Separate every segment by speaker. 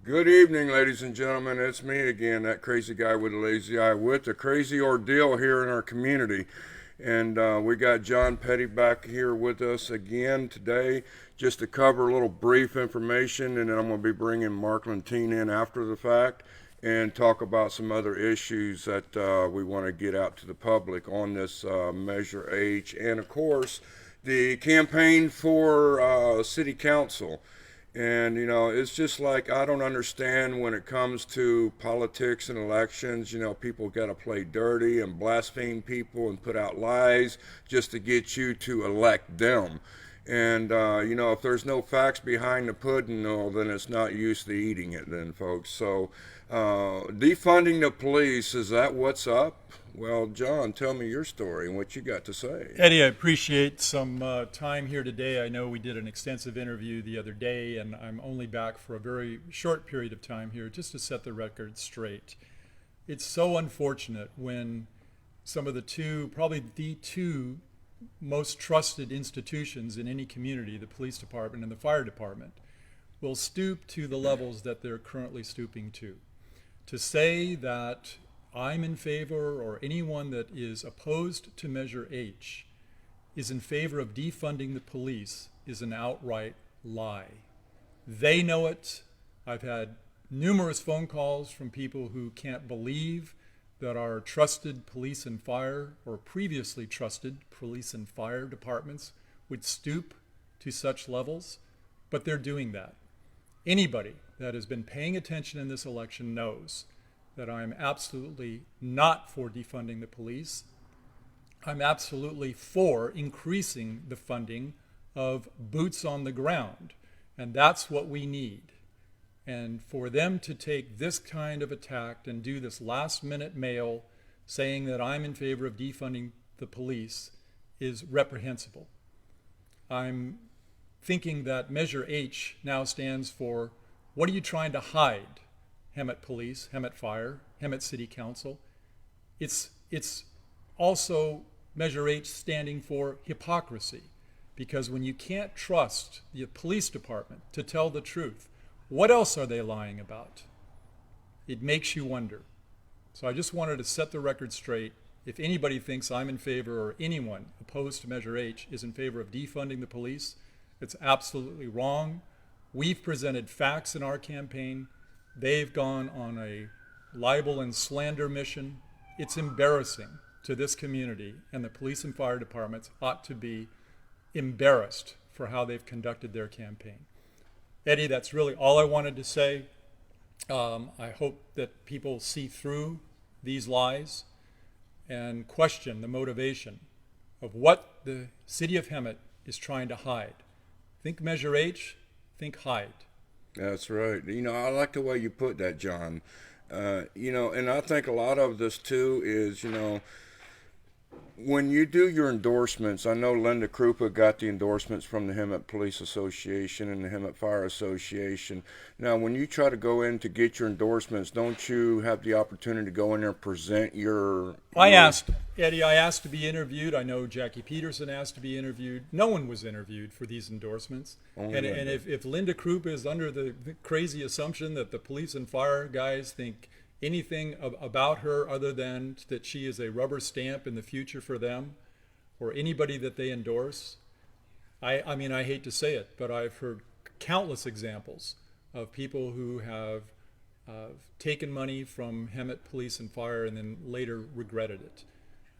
Speaker 1: Good evening, ladies and gentlemen. It's me again, that crazy guy with a lazy eye, with a crazy ordeal here in our community. And we got John Petty back here with us again today just to cover a little brief information. And then I'm going to be bringing Mark Lentine in after the fact and talk about some other issues that we want to get out to the public on this Measure H. And of course, the campaign for city council. And, it's just like I don't understand when it comes to politics and elections. People got to play dirty and blaspheme people and put out lies just to get you to elect them. And, if there's no facts behind the pudding, no, then it's not use to eating it, then, folks. So, defunding the police, is that what's up? Well, John, tell me your story and what you got to say.
Speaker 2: Eddie, I appreciate some time here today. I know we did an extensive interview the other day, and I'm only back for a very short period of time here just to set the record straight. It's so unfortunate when some of the two, probably the two most trusted institutions in any community, the police department and the fire department, will stoop to the levels that they're currently stooping to. To say that I'm in favor, or anyone that is opposed to Measure H is in favor of defunding the police, is an outright lie. They know it. I've had numerous phone calls from people who can't believe that our trusted police and fire, or previously trusted police and fire departments, would stoop to such levels, but they're doing that. Anybody that has been paying attention in this election knows that I'm absolutely not for defunding the police. I'm absolutely for increasing the funding of boots on the ground. And that's what we need. And for them to take this kind of attack and do this last minute mail saying that I'm in favor of defunding the police is reprehensible. I'm thinking that Measure H now stands for, what are you trying to hide? Hemet Police, Hemet Fire, Hemet City Council. It's also Measure H standing for hypocrisy, because when you can't trust the police department to tell the truth, what else are they lying about? It makes you wonder. So I just wanted to set the record straight. If anybody thinks I'm in favor, or anyone opposed to Measure H is in favor of defunding the police, it's absolutely wrong. We've presented facts in our campaign. They've gone on a libel and slander mission. It's embarrassing to this community, and the police and fire departments ought to be embarrassed for how they've conducted their campaign. Eddie, that's really all I wanted to say. I hope that people see through these lies and question the motivation of what the city of Hemet is trying to hide. Think Measure H, think hide.
Speaker 1: That's right. I like the way you put that, John. And I think a lot of this too is, when you do your endorsements, I know Linda Krupa got the endorsements from the Hemet Police Association and the Hemet Fire Association. Now, when you try to go in to get your endorsements, don't you have the opportunity to go in there and present your...
Speaker 2: I asked, Eddie, I asked to be interviewed. I know Jackie Peterson asked to be interviewed. No one was interviewed for these endorsements. And if Linda Krupa is under the crazy assumption that the police and fire guys think anything about her other than that she is a rubber stamp in the future for them, or anybody that they endorse, I mean, I hate to say it, but I've heard countless examples of people who have taken money from Hemet Police and Fire and then later regretted it.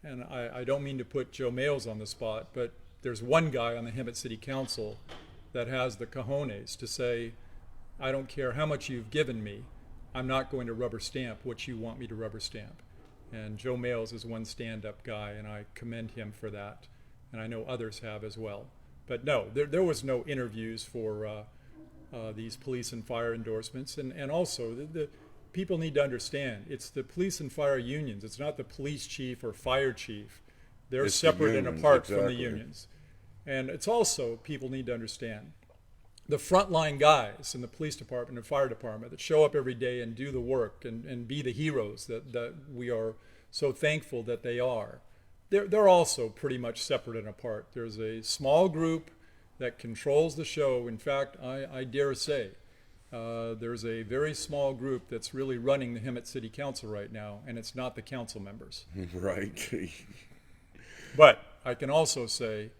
Speaker 2: And I don't mean to put Joe Males on the spot, but there's one guy on the Hemet City Council that has the cojones to say, I don't care how much you've given me, I'm not going to rubber stamp what you want me to rubber stamp. And Joe Males is one stand-up guy, and I commend him for that. And I know others have as well. But no, there was no interviews for these police and fire endorsements. And also, the people need to understand, it's the police and fire unions. It's not the police chief or fire chief. They're separate and apart from the unions. And it's also, people need to understand, the frontline guys in the police department and fire department that show up every day and do the work and be the heroes that we are so thankful that they are, they're also pretty much separate and apart. There's a small group that controls the show. In fact, I dare say, there's a very small group that's really running the Hemet City Council right now, and it's not the council members.
Speaker 1: Right.
Speaker 2: But I can also say,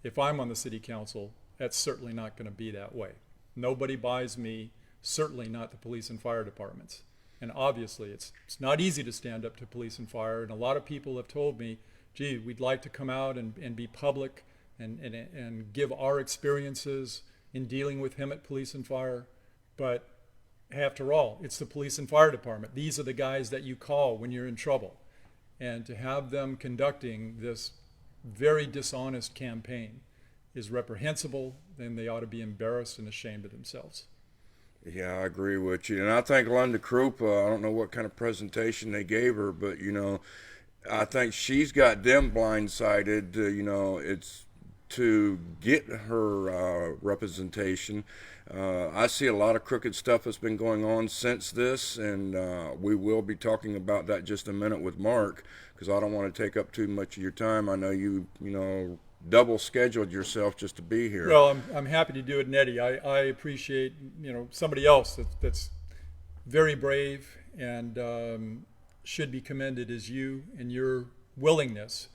Speaker 2: if I'm on the city council, that's certainly not going to be that way. Nobody buys me, certainly not the police and fire departments. And obviously, it's not easy to stand up to police and fire. And a lot of people have told me, gee, we'd like to come out and be public and give our experiences in dealing with Hemet Police and Fire. But after all, it's the police and fire department. These are the guys that you call when you're in trouble. And to have them conducting this very dishonest campaign is reprehensible, then they ought to be embarrassed and ashamed of themselves.
Speaker 1: Yeah, I agree with you. And I think Linda Krupa, I don't know what kind of presentation they gave her, but, I think she's got them blindsided. It's to get her representation. I see a lot of crooked stuff that's been going on since this, and we will be talking about that just a minute with Mark, because I don't want to take up too much of your time. I know you double scheduled yourself just to be here.
Speaker 2: Well, I'm happy to do it, Nettie. I appreciate somebody else that's very brave and should be commended as you and your willingness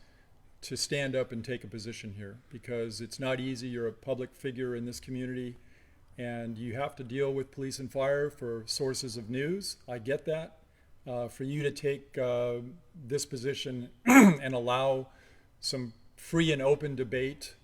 Speaker 2: to stand up and take a position here, because it's not easy. You're a public figure in this community, and you have to deal with police and fire for sources of news. I get that. For you to take this position and allow some free and open debate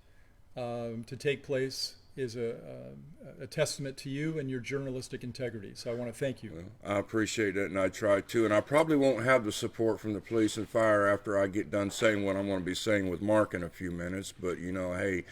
Speaker 2: to take place is a testament to you and your journalistic integrity. So I want to thank you.
Speaker 1: Well, I appreciate it, and I try to. And I probably won't have the support from the police and fire after I get done saying what I'm going to be saying with Mark in a few minutes. But, hey,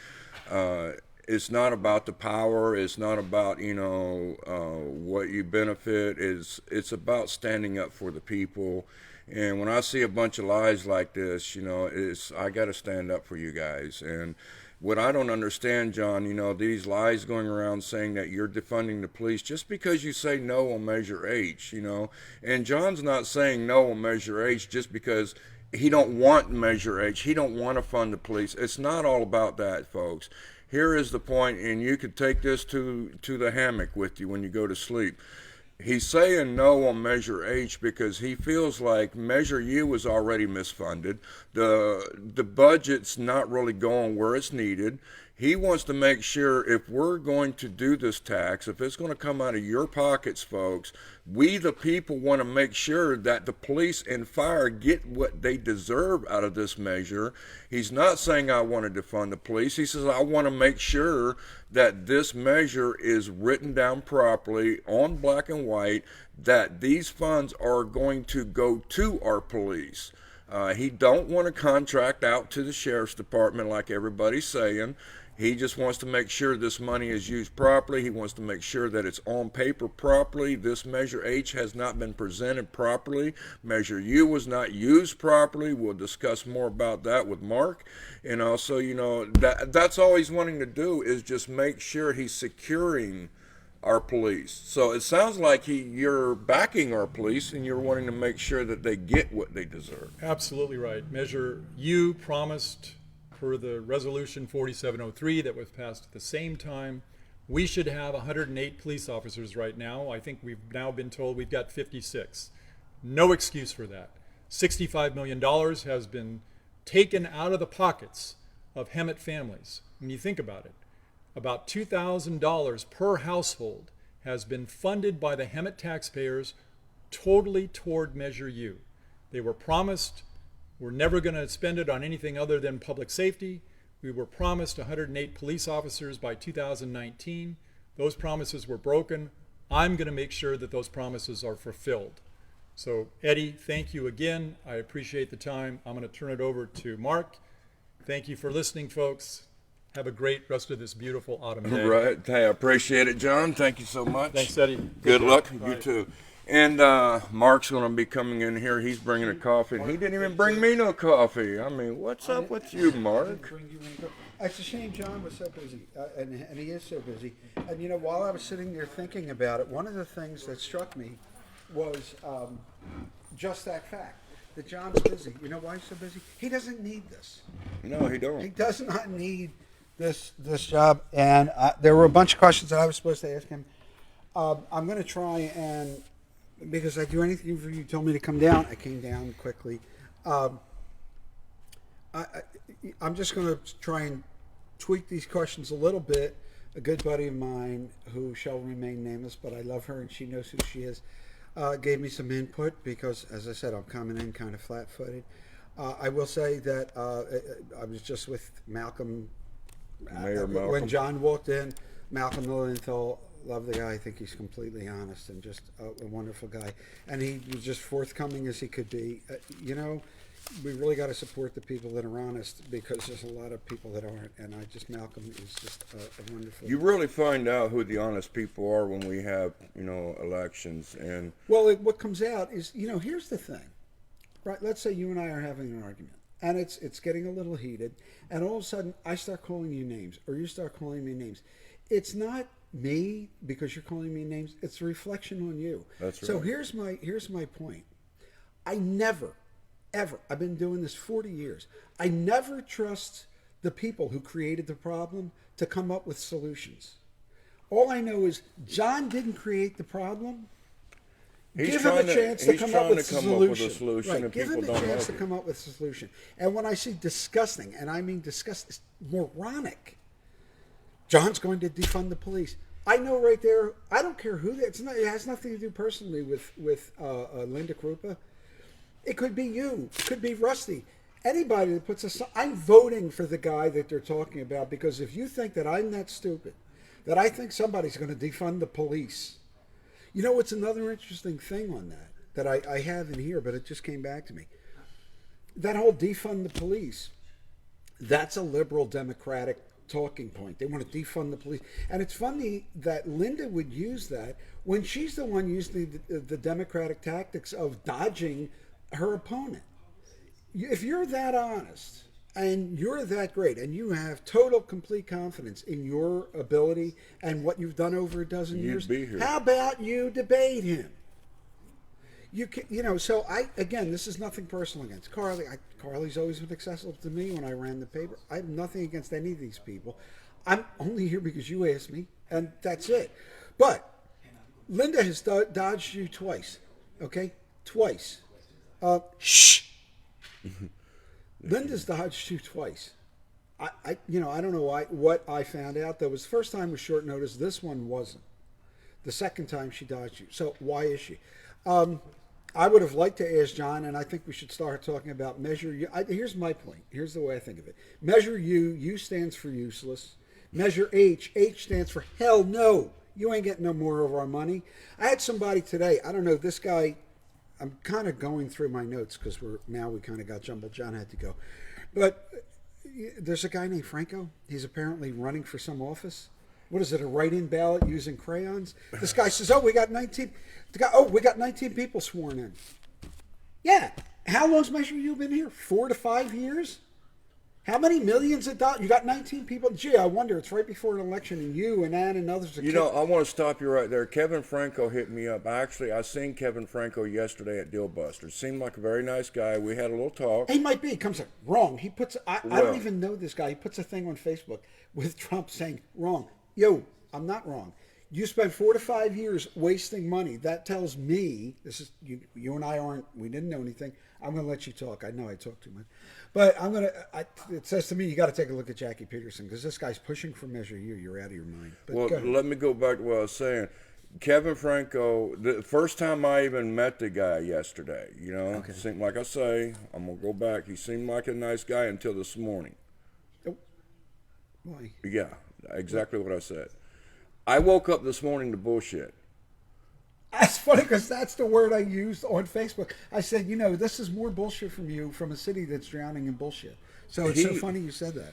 Speaker 1: it's not about the power. It's not about, what you benefit. It's about standing up for the people. And when I see a bunch of lies like this, I got to stand up for you guys. And what I don't understand, John, these lies going around saying that you're defunding the police just because you say no on Measure H, And John's not saying no on Measure H just because he don't want Measure H. He don't want to fund the police. It's not all about that, folks. Here is the point, and you could take this to the hammock with you when you go to sleep. He's saying no on Measure H because he feels like Measure U was already misfunded. The budget's not really going where it's needed. He wants to make sure if we're going to do this tax, if it's going to come out of your pockets, folks, we the people want to make sure that the police and fire get what they deserve out of this measure. He's not saying I want to defund the police. He says I want to make sure that this measure is written down properly on black and white, that these funds are going to go to our police. He don't want to contract out to the sheriff's department like everybody's saying. He just wants to make sure this money is used properly. He wants to make sure that it's on paper properly. This Measure H has not been presented properly. Measure U was not used properly. We'll discuss more about that with Mark. And also, that's all he's wanting to do is just make sure he's securing our police. So it sounds like you're backing our police and you're wanting to make sure that they get what they deserve.
Speaker 2: Absolutely right. Measure U promised for the resolution 4703 that was passed at the same time. We should have 108 police officers right now. I think we've now been told we've got 56. No excuse for that. $65 million has been taken out of the pockets of Hemet families. When you think about it, about $2,000 per household has been funded by the Hemet taxpayers totally toward Measure U. They were promised we're never going to spend it on anything other than public safety. We were promised 108 police officers by 2019. Those promises were broken. I'm going to make sure that those promises are fulfilled. So, Eddie, thank you again. I appreciate the time. I'm going to turn it over to Mark. Thank you for listening, folks. Have a great rest of this beautiful autumn day.
Speaker 1: Right. Hey, I appreciate it, John. Thank you so much.
Speaker 2: Thanks, Eddie.
Speaker 1: Good luck. You
Speaker 2: Bye.
Speaker 1: too. And Mark's going to be coming in here. He's bringing a coffee. And he didn't even bring me no coffee. I mean, what's up with you, Mark?
Speaker 3: It's a shame John was so busy, and he is so busy. And while I was sitting there thinking about it, one of the things that struck me was just that fact, that John's busy. You know why he's so busy? He doesn't need this.
Speaker 1: No, he
Speaker 3: He
Speaker 1: don't.
Speaker 3: does not need this job. And there were a bunch of questions that I was supposed to ask him. I'm going to try and, because I do anything for you. You told me to come down. I came down quickly. Um, I, I'm just going to try and tweak these questions a little bit. A good buddy of mine, who shall remain nameless, but I love her and she knows who she is, gave me some input because, as I said, I'm coming in kind of flat-footed. I will say that I was just with Malcolm.
Speaker 1: Mayor
Speaker 3: When
Speaker 1: Malcolm.
Speaker 3: John walked in, Malcolm Lilienthal, love the guy. I think he's completely honest and just a wonderful guy. And he was just forthcoming as he could be. We really got to support the people that are honest because there's a lot of people that aren't. And Malcolm is just a wonderful.
Speaker 1: You really find out who the honest people are when we have, elections. And
Speaker 3: Well, what comes out is, here's the thing, right? Let's say you and I are having an argument, and it's getting a little heated, and all of a sudden I start calling you names, or you start calling me names. It's not me because you're calling me names. It's a reflection on you.
Speaker 1: That's
Speaker 3: So
Speaker 1: right.
Speaker 3: here's my point. I never, ever. I've been doing this 40 years. I never trust the people who created the problem to come up with solutions. All I know is John didn't create the problem. Give him a chance to come up with a solution. Right.
Speaker 1: and
Speaker 3: Give
Speaker 1: people
Speaker 3: him a
Speaker 1: don't
Speaker 3: chance
Speaker 1: like
Speaker 3: to
Speaker 1: it.
Speaker 3: come up with a solution. And when I say disgusting, and I mean disgusting, moronic, John's going to defund the police. I know right there. I don't care who. It has nothing to do personally with Linda Krupa. It could be you. It could be Rusty. Anybody that puts a. I'm voting for the guy that they're talking about because if you think that I'm that stupid, that I think somebody's going to defund the police. You know what's another interesting thing on that I have in here, but it just came back to me. That whole defund the police, that's a liberal democratic talking point. They want to defund the police. And it's funny that Linda would use that when she's the one using the democratic tactics of dodging her opponent. If you're that honest and you're that great and you have total, complete confidence in your ability and what you've done over a dozen
Speaker 1: You'd
Speaker 3: years,
Speaker 1: be here.
Speaker 3: how about you debate him? So this is nothing personal against Carly. Carly's always been accessible to me when I ran the paper. I have nothing against any of these people. I'm only here because you asked me, and that's it. But Linda has dodged you twice, okay? Twice. Shh. Linda's dodged you twice. I don't know what I found out. That was the first time was short notice. This one wasn't. The second time she dodged you. So why is she? I would have liked to ask John, and I think we should start talking about Measure U. Here's my point. Here's the way I think of it. Measure U, U stands for useless. Measure H, H stands for hell no. You ain't getting no more of our money. I had somebody today, I don't know, this guy, I'm kind of going through my notes because we kind of got jumbled. John had to go. But there's a guy named Franco. He's apparently running for some office. What is it, a write-in ballot using crayons? This guy says, we got 19. We got 19 people sworn in. Yeah. How long's Measure U been here? 4 to 5 years? How many millions of dollars? You got 19 people. Gee, I wonder. It's right before an election, and you and Ann and others are.
Speaker 1: I want to stop you right there. Kevin Franco hit me up. I seen Kevin Franco yesterday at Deal Busters. Seemed like a very nice guy. We had a little talk.
Speaker 3: He might be. He comes like, wrong. He puts. I
Speaker 1: Well.
Speaker 3: don't even know this guy. He puts a thing on Facebook with Trump saying wrong. Yo, I'm not wrong. You spent 4 to 5 years wasting money. That tells me this is you and I aren't. We didn't know anything. I'm going to let you talk. I know I talk too much, but I'm going to. It says to me you got to take a look at Jackie Peterson because this guy's pushing for Measure U. You're out of your mind. But
Speaker 1: Well,
Speaker 3: go ahead.
Speaker 1: let me go back to what I was saying. Kevin Franco, the first time I even met the guy yesterday, seemed like I say, I'm going to go back. He seemed like a nice guy until this morning.
Speaker 3: Oh, why?
Speaker 1: Yeah, exactly what I said. I woke up this morning to bullshit.
Speaker 3: That's funny because that's the word I used on Facebook. I said, this is more bullshit from you from a city that's drowning in bullshit. So it's so funny you said that.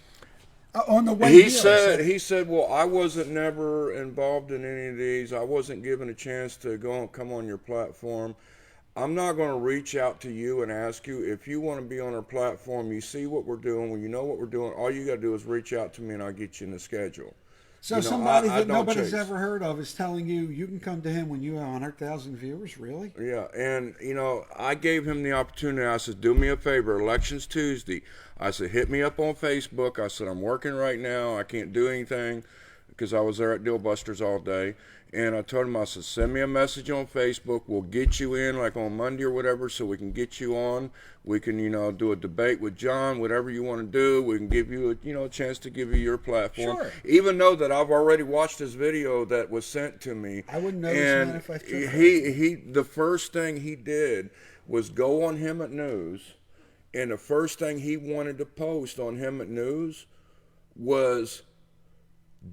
Speaker 3: On the way here,
Speaker 1: He said, well, I wasn't never involved in any of these. I wasn't given a chance to come on your platform. I'm not going to reach out to you and ask you if you want to be on our platform. You see what we're doing. When you know what we're doing, all you got to do is reach out to me and I'll get you in the schedule.
Speaker 3: So somebody
Speaker 1: I
Speaker 3: that
Speaker 1: don't
Speaker 3: nobody's
Speaker 1: chase.
Speaker 3: ever heard of is telling you can come to him when you have 100,000 viewers? Really?
Speaker 1: Yeah, and I gave him the opportunity. I said, do me a favor, election's Tuesday. I said, hit me up on Facebook. I said, I'm working right now. I can't do anything. because I was there at Deal Busters all day. And I told him, I said, send me a message on Facebook. We'll get you in like on Monday or whatever, so we can get you on. We can, do a debate with John, whatever you want to do. We can give you, a chance to give you your platform.
Speaker 3: Sure.
Speaker 1: Even though that I've already watched his video that was sent to me.
Speaker 3: I wouldn't know this man if I took it.
Speaker 1: He, the first thing he did was go on Hemet News, and the first thing he wanted to post on Hemet News was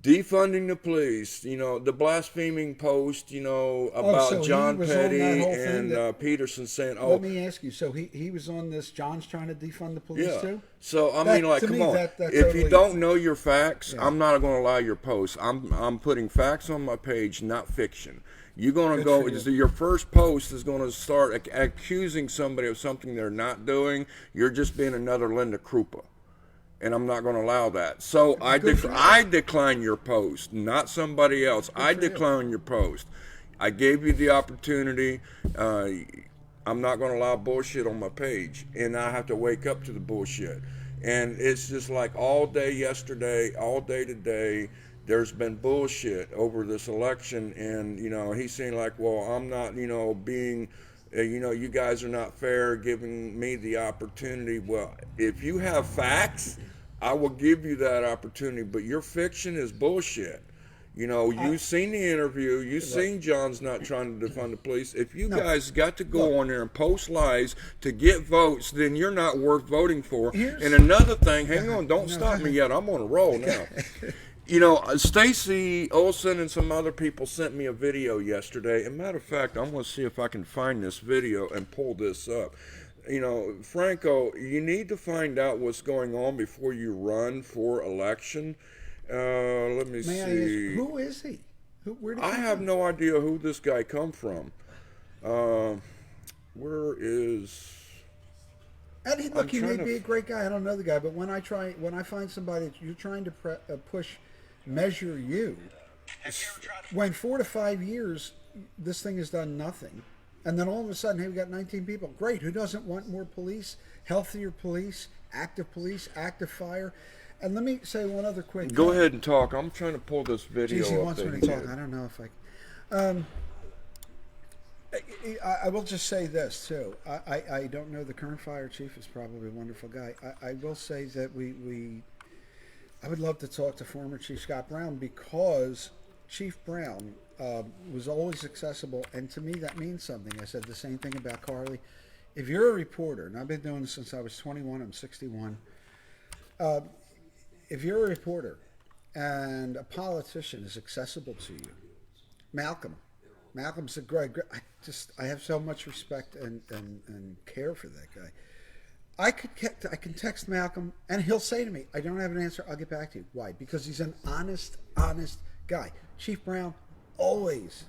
Speaker 1: defunding the police, the blaspheming post, about
Speaker 3: so he
Speaker 1: John
Speaker 3: was on
Speaker 1: Petty
Speaker 3: that whole thing
Speaker 1: and
Speaker 3: that-
Speaker 1: Peterson saying,
Speaker 3: Let me ask you. So he was on this. John's trying to defund the police
Speaker 1: yeah.
Speaker 3: too.
Speaker 1: So I
Speaker 3: That-
Speaker 1: mean, like,
Speaker 3: to
Speaker 1: come
Speaker 3: me,
Speaker 1: on.
Speaker 3: that
Speaker 1: If
Speaker 3: totally-
Speaker 1: you don't know your facts,
Speaker 3: Yeah.
Speaker 1: I'm not going to allow your posts. I'm putting facts on my page, not fiction. You're going to
Speaker 3: Good for
Speaker 1: go.
Speaker 3: you.
Speaker 1: So your first post is going to start accusing somebody of something they're not doing. You're just being another Linda Krupa. And I'm not going to allow that. So I decline your post, not somebody else. I decline your post. I gave you the opportunity. I'm not going to allow bullshit on my page, and I have to wake up to the bullshit. And it's just like all day yesterday, all day today, there's been bullshit over this election, and he's saying like, well, I'm not, being. You guys are not fair giving me the opportunity. Well, if you have facts, I will give you that opportunity. But your fiction is bullshit. You've seen the interview. You've seen John's not trying to defund the police. If you guys got to go on there and post lies to get votes, then you're not worth voting for. And another thing, hang on, don't stop me yet. I'm on a roll now. Stacy Olson and some other people sent me a video yesterday. As a matter of fact, I'm going to see if I can find this video and pull this up. Franco, you need to find out what's going on before you run for election. Let me
Speaker 3: May
Speaker 1: see.
Speaker 3: I ask, who is he? Where did he
Speaker 1: I
Speaker 3: come
Speaker 1: have
Speaker 3: from?
Speaker 1: no idea who this guy come from. Where is...
Speaker 3: And look, he may
Speaker 1: trying to
Speaker 3: be a great guy. I don't know the guy, but when I find somebody that you're trying to measure you, when 4 to 5 years, this thing has done nothing, and then all of a sudden, hey, we got 19 people. Great. Who doesn't want more police, healthier police, active fire? And let me say one other quick.
Speaker 1: Go ahead and talk. I'm trying to pull this video
Speaker 3: Geez, he
Speaker 1: up.
Speaker 3: wants
Speaker 1: that
Speaker 3: me
Speaker 1: he
Speaker 3: to talk.
Speaker 1: did.
Speaker 3: I don't know if I. I will just say this too. I don't know the current fire chief is probably a wonderful guy. I will say that I would love to talk to former Chief Scott Brown, because Chief Brown was always accessible, and to me that means something. I said the same thing about Carly. If you're a reporter, and I've been doing this since I was 21, I'm 61. If you're a reporter and a politician is accessible to you, Malcolm's a great. I have so much respect and care for that guy. I can text Malcolm and he'll say to me, "I don't have an answer. I'll get back to you." Why? Because he's an honest guy. Chief Brown, always.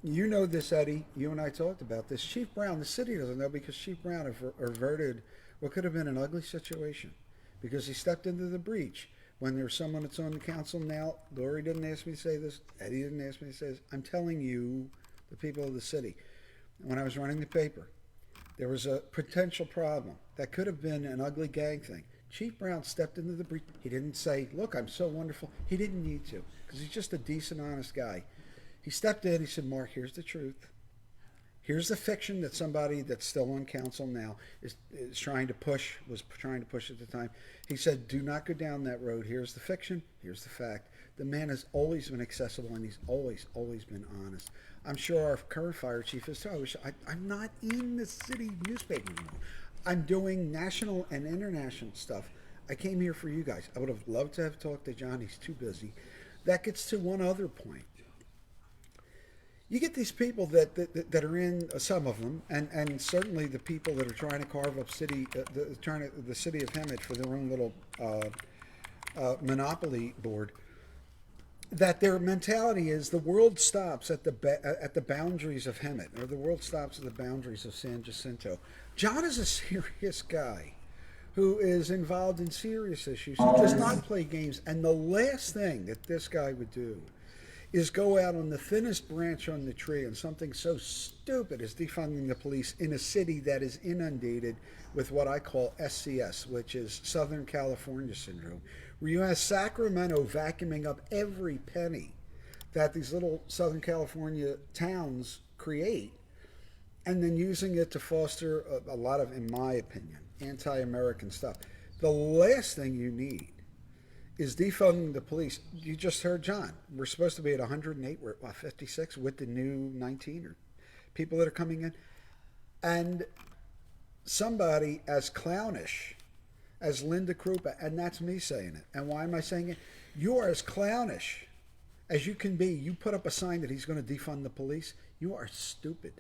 Speaker 3: You know this, Eddie. You and I talked about this. Chief Brown, the city doesn't know, because Chief Brown averted what could have been an ugly situation, because he stepped into the breach. When there's someone that's on the council now, Lori didn't ask me to say this, Eddie didn't ask me to say this, I'm telling you, the people of the city, when I was running the paper, there was a potential problem that could have been an ugly gang thing. Chief Brown stepped into the breach. He didn't say, "Look, I'm so wonderful." He didn't need to, because he's just a decent, honest guy. He stepped in. He said, "Mark, here's the truth. Here's the fiction that somebody that's still on council now was trying to push at the time." He said, "Do not go down that road. Here's the fiction. Here's the fact." The man has always been accessible, and he's always been honest. I'm sure our current fire chief is too. I'm not in the city newspaper anymore. I'm doing national and international stuff. I came here for you guys. I would have loved to have talked to John. He's too busy. That gets to one other point. You get these people that are in, some of them, and certainly the people that are trying to carve up the city of Hemet for their own little monopoly board. That their mentality is the world stops at the boundaries of Hemet, or the world stops at the boundaries of San Jacinto. John is a serious guy who is involved in serious issues. He does not play games, and the last thing that this guy would do is go out on the thinnest branch on the tree on something so stupid as defunding the police in a city that is inundated with what I call SCS, which is Southern California Syndrome, where you have Sacramento vacuuming up every penny that these little Southern California towns create, and then using it to foster a lot of, in my opinion, anti-American stuff. The last thing you need is defunding the police. You just heard John. We're supposed to be at 108. We're at 56 with the new 19 or people that are coming in. And somebody as clownish as Linda Krupa, and that's me saying it. And why am I saying it? You are as clownish as you can be. You put up a sign that he's going to defund the police. You are stupid.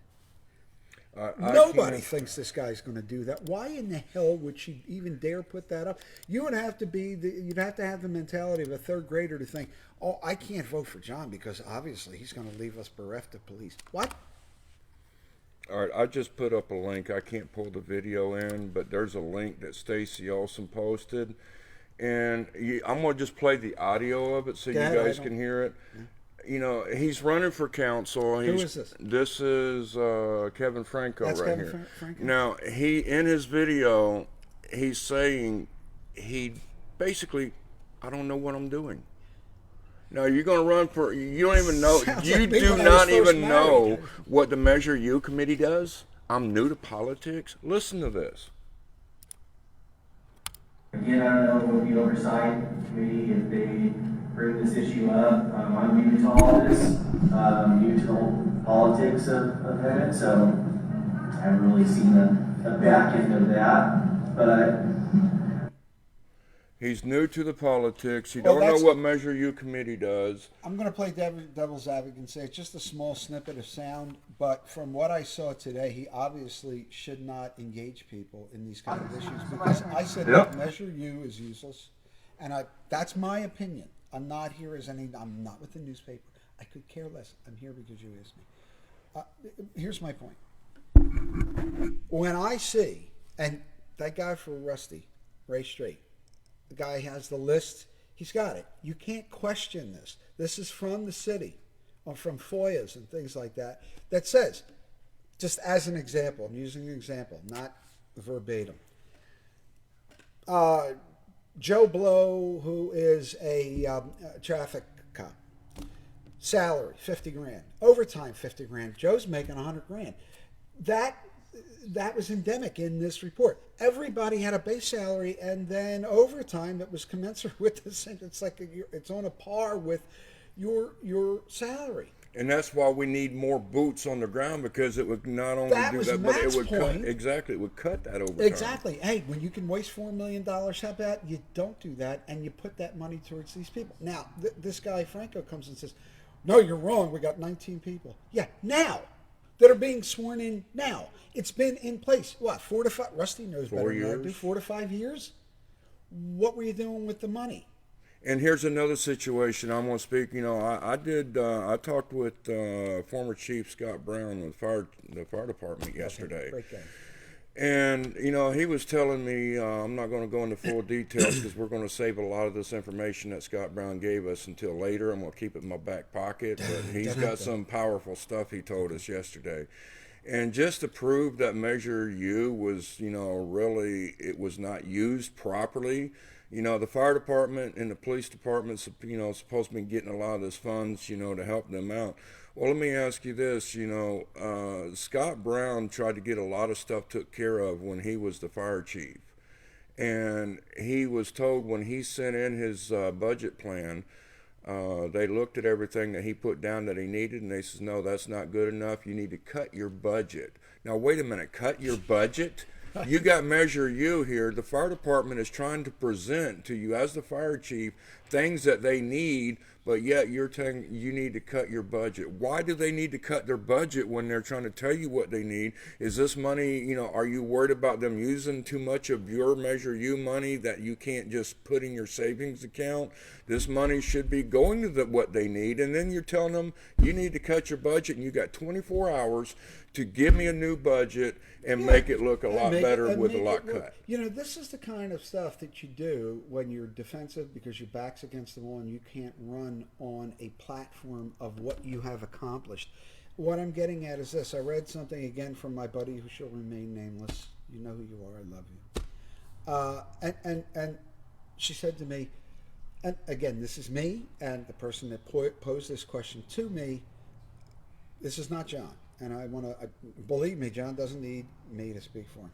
Speaker 3: Nobody thinks this guy's going to do that. Why in the hell would she even dare put that up? You would have to you'd have to have the mentality of a third grader to think, oh, I can't vote for John because obviously he's going to leave us bereft of police. What?
Speaker 1: All right, I just put up a link. I can't pull the video in, but there's a link that Stacy Olson posted. And I'm going to just play the audio of it so you guys can hear it. You know, he's running for council.
Speaker 3: Who is this?
Speaker 1: This is Kevin Franco.
Speaker 3: That's
Speaker 1: right
Speaker 3: Kevin
Speaker 1: here.
Speaker 3: Franco?
Speaker 1: Now, in his video, he's saying basically, I don't know what I'm doing. Now, you're going to run for, you don't even know,
Speaker 3: Sounds
Speaker 1: you
Speaker 3: like me
Speaker 1: do
Speaker 3: when I was
Speaker 1: not
Speaker 3: first
Speaker 1: even
Speaker 3: married.
Speaker 1: know what the Measure U committee does. I'm new to politics. Listen to this.
Speaker 4: Again, I don't know if it would be oversight committee if they bring this issue up. I'm new to all this, new to the whole politics of it, so I haven't really seen the back end of that. But
Speaker 1: He's new to the politics. He
Speaker 3: Well,
Speaker 1: don't know
Speaker 3: that's-
Speaker 1: what Measure U committee does.
Speaker 3: I'm going to play devil's advocate and say it's just a small snippet of sound, but from what I saw today, he obviously should not engage people in these kind of issues because I said that Measure U is useless, and that's my opinion. I'm not here as I'm not with the newspaper. I could care less. I'm here because you asked me. Here's my point. When I see, and that guy for Rusty, Ray Straight, the guy has the list. He's got it. You can't question this. This is from the city, or from FOIAs and things like that, that says, just as an example, I'm using an example, not verbatim. Joe Blow, who is a traffic cop, salary, 50 grand. Overtime, 50 grand. Joe's making 100 grand. That was endemic in this report. Everybody had a base salary and then overtime that was commensurate with this. It's like it's on a par with your salary.
Speaker 1: And that's why we need more boots on the ground, because it would not only
Speaker 3: That
Speaker 1: do
Speaker 3: was
Speaker 1: that, but it
Speaker 3: Matt's
Speaker 1: would cut,
Speaker 3: point.
Speaker 1: exactly, it would cut that overtime.
Speaker 3: Exactly. Hey, when you can waste $4 million, how about you don't do that and you put that money towards these people? Now, this guy Franco comes and says, "No, you're wrong. We got 19 people." Yeah, now that are being sworn in now. It's been in place. What, 4 to 5? Rusty knows better than I do. 4 to 5 years. What were you doing with the money?
Speaker 1: And here's another situation I'm going to speak. You know, I talked with former Chief Scott Brown with the fire department yesterday.
Speaker 3: Great guy.
Speaker 1: And, you know, he was telling me, I'm not going to go into full details because we're going to save a lot of this information that Scott Brown gave us until later. I'm going to keep it in my back pocket. But he's got some powerful stuff he told us yesterday. And just to prove that Measure U was, you know, really, it was not used properly. You know, the fire department and the police department's, you know, supposed to be getting a lot of those funds, you know, to help them out. Well, let me ask you this, you know, Scott Brown tried to get a lot of stuff took care of when he was the fire chief. And he was told when he sent in his budget plan, they looked at everything that he put down that he needed, and they says, no, that's not good enough. You need to cut your budget. Now, wait a minute, cut your budget? You got Measure U here. The fire department is trying to present to you as the fire chief things that they need, but yet you're telling you need to cut your budget. Why do they need to cut their budget when they're trying to tell you what they need? Is this money, you know, are you worried about them using too much of your Measure U money that you can't just put in your savings account? This money should be going to what they need, and then you're telling them you need to cut your budget, and you got 24 hours to give me a new budget and make it look a lot better with a lot cut.
Speaker 3: You know, this is the kind of stuff that you do when you're defensive because your back's against the wall and you can't run on a platform of what you have accomplished. What I'm getting at is this. I read something again from my buddy who shall remain nameless. You know who you are. I love you. And she said to me, and again, this is me and the person that posed this question to me. This is not John, and I want to believe me. John doesn't need me to speak for him.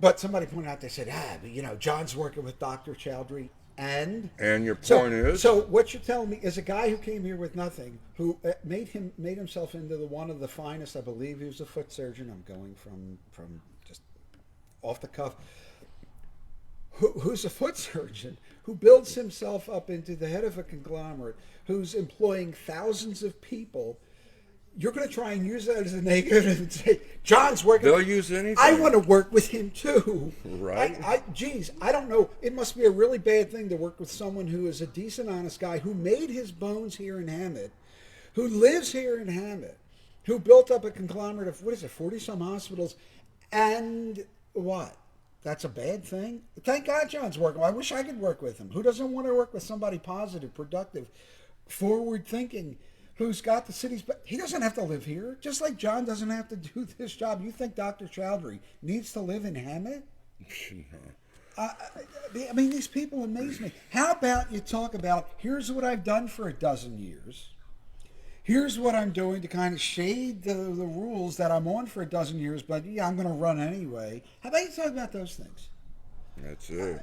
Speaker 3: But somebody pointed out, they said, but John's working with Dr. Chowdhury, and
Speaker 1: your point is?
Speaker 3: so what you're telling me is a guy who came here with nothing, who made himself into one of the finest. I believe he was a foot surgeon. I'm going from just off the cuff. Who's a foot surgeon, who builds himself up into the head of a conglomerate, who's employing thousands of people. You're going to try and use that as a negative and say, John's working.
Speaker 1: They'll use anything.
Speaker 3: I want to work with him too.
Speaker 1: Right.
Speaker 3: I don't know. It must be a really bad thing to work with someone who is a decent, honest guy who made his bones here in Hammett, who lives here in Hammett, who built up a conglomerate of, 40 some hospitals, and what? That's a bad thing? Thank God John's working. I wish I could work with him. Who doesn't want to work with somebody positive, productive, forward thinking, who's got the city's... But he doesn't have to live here. Just like John doesn't have to do this job. You think Dr. Chowdhury needs to live in Hammett? I mean, these people amaze me. How about you talk about, here's what I've done for a dozen years. Here's what I'm doing to kind of shade the rules that I'm on for a dozen years, but yeah, I'm going to run anyway. How about you talk about those things?
Speaker 1: That's it.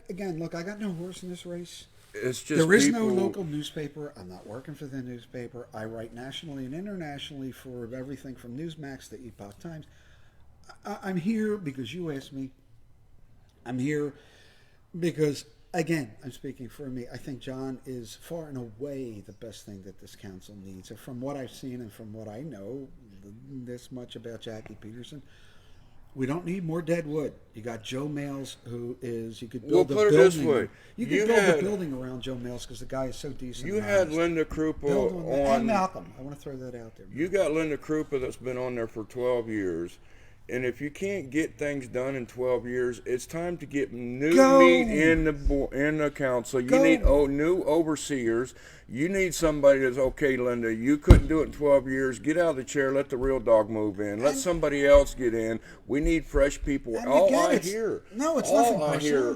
Speaker 3: Again, look, I got no horse in this race.
Speaker 1: It's just
Speaker 3: There is no local newspaper. I'm not working for the newspaper. I write nationally and internationally for everything from Newsmax to Epoch Times. I'm here because you asked me. I'm here because, again, I'm speaking for me. I think John is far and away the best thing that this council needs. And from what I've seen and from what I know, this much about Jackie Peterson, we don't need more dead wood. You got Joe Mails, who is, you could build a building.
Speaker 1: This way.
Speaker 3: You could build a building around Joe Mails because the guy is so decent.
Speaker 1: You had Linda Krupa on.
Speaker 3: And Malcolm. I want to throw that out there.
Speaker 1: You got Linda Krupa that's been on there for 12 years. And if you can't get things done in 12 years, it's time to get new meat in the council. You need new overseers. You need somebody that's, okay, Linda, you couldn't do it in 12 years. Get out of the chair. Let the real dog move in. Let somebody else get in. We need fresh people. All I hear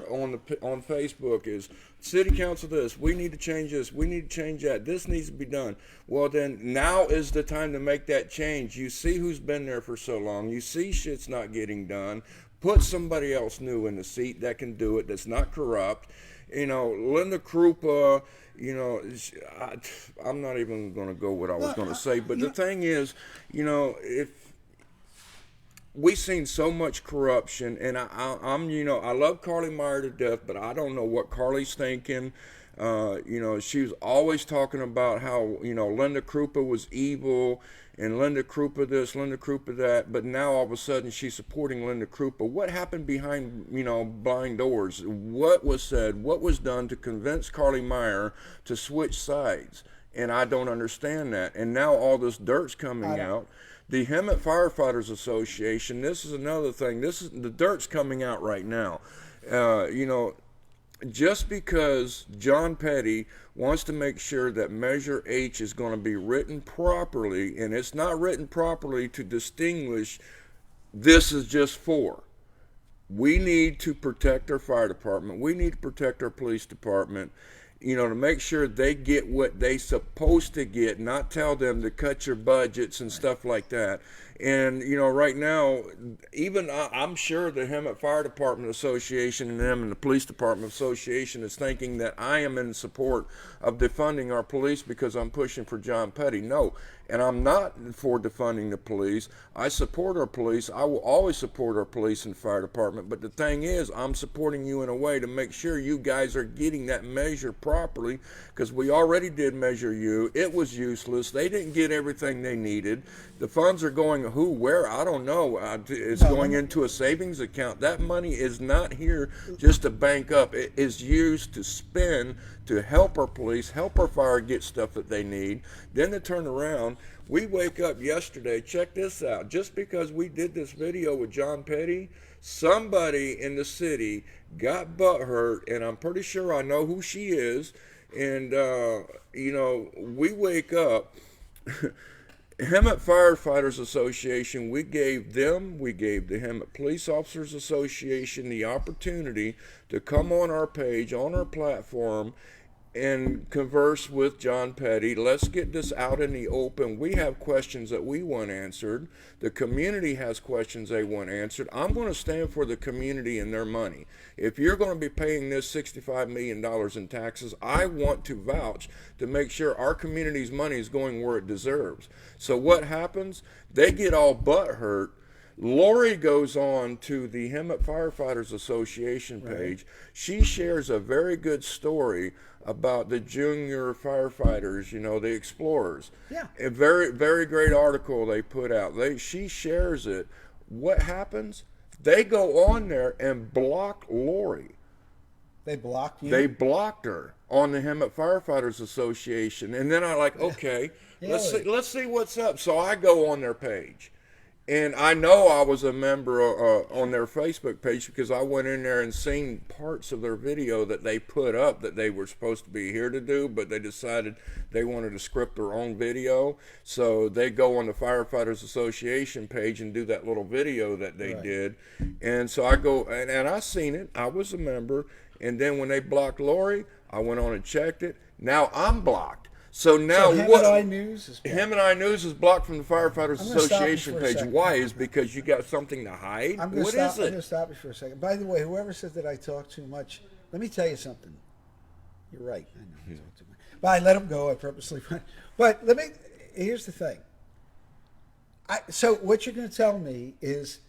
Speaker 1: on Facebook is, city council this, we need to change this, we need to change that, this needs to be done. Well, then now is the time to make that change. You see who's been there for so long. You see shit's not getting done. Put somebody else new in the seat that can do it, that's not corrupt. Linda Krupa, I'm not even going to go what I was going to say, but the thing is, if we've seen so much corruption, and I love Carly Meyer to death, but I don't know what Carly's thinking. She was always talking about how, Linda Krupa was evil, and Linda Krupa this, Linda Krupa that, but now all of a sudden she's supporting Linda Krupa. What happened behind, blind doors? What was said? What was done to convince Carly Meyer to switch sides? And I don't understand that. And now all this dirt's coming out. The Hemet Firefighters Association, this is another thing. The dirt's coming out right now. Just because John Petty wants to make sure that Measure H is going to be written properly, and it's not written properly to distinguish this is just for. We need to protect our fire department. We need to protect our police department, to make sure they get what they supposed to get, not tell them to cut your budgets and stuff like that. And, right now, even I'm sure the Hemet Fire Department Association and them and the Police Department Association is thinking that I am in support of defunding our police because I'm pushing for John Petty. No, and I'm not for defunding the police. I support our police. I will always support our police and fire department. But the thing is, I'm supporting you in a way to make sure you guys are getting that measure properly, because we already did measure you. It was useless. They didn't get everything they needed. The funds are going where? I don't know. It's going into a savings account. That money is not here just to bank up. It is used to spend to help our police, help our fire get stuff that they need. Then to turn around, we wake up yesterday, check this out, just because we did this video with John Petty, somebody in the city got butthurt, and I'm pretty sure I know who she is, and, we wake up, Hemet Firefighters Association, we gave the Hemet Police Officers Association the opportunity to come on our page, on our platform, and converse with John Petty. Let's get this out in the open. We have questions that we want answered. The community has questions they want answered. I'm going to stand for the community and their money. If you're going to be paying this $65 million in taxes, I want to vouch to make sure our community's money is going where it deserves. So what happens? They get all butthurt. Lori goes on to the Hemet Firefighters Association page. She shares a very good story about the junior firefighters, you know, the explorers.
Speaker 3: Yeah.
Speaker 1: A very, very great article they put out. She shares it. What happens? They go on there and block Lori.
Speaker 3: They blocked you.
Speaker 1: They blocked her on the Hemet Firefighters Association. And then I like, okay, let's see what's up. So I go on their page. And I know I was a member on their Facebook page because I went in there and seen parts of their video that they put up that they were supposed to be here to do, but they decided they wanted to script their own video. So they go on the Firefighters Association page and do that little video that they did. And so I go, and I seen it. I was a member. And then when they blocked Lori, I went on and checked it. Now I'm blocked. So now what?
Speaker 3: Hemet News is blocked.
Speaker 1: Hemet News is blocked from the Firefighters
Speaker 3: I'm gonna stop you
Speaker 1: Association
Speaker 3: for a
Speaker 1: page.
Speaker 3: second.
Speaker 1: Why? Is because you got something to hide?
Speaker 3: I'm going
Speaker 1: What
Speaker 3: to
Speaker 1: is
Speaker 3: stop. I'm going to
Speaker 1: it?
Speaker 3: stop you for a second. By the way, whoever said that I talk too much, let me tell you something. You're right. I know I talk too much. But I let him go. I purposely. But let me. Here's the thing. So what you're going to tell me is,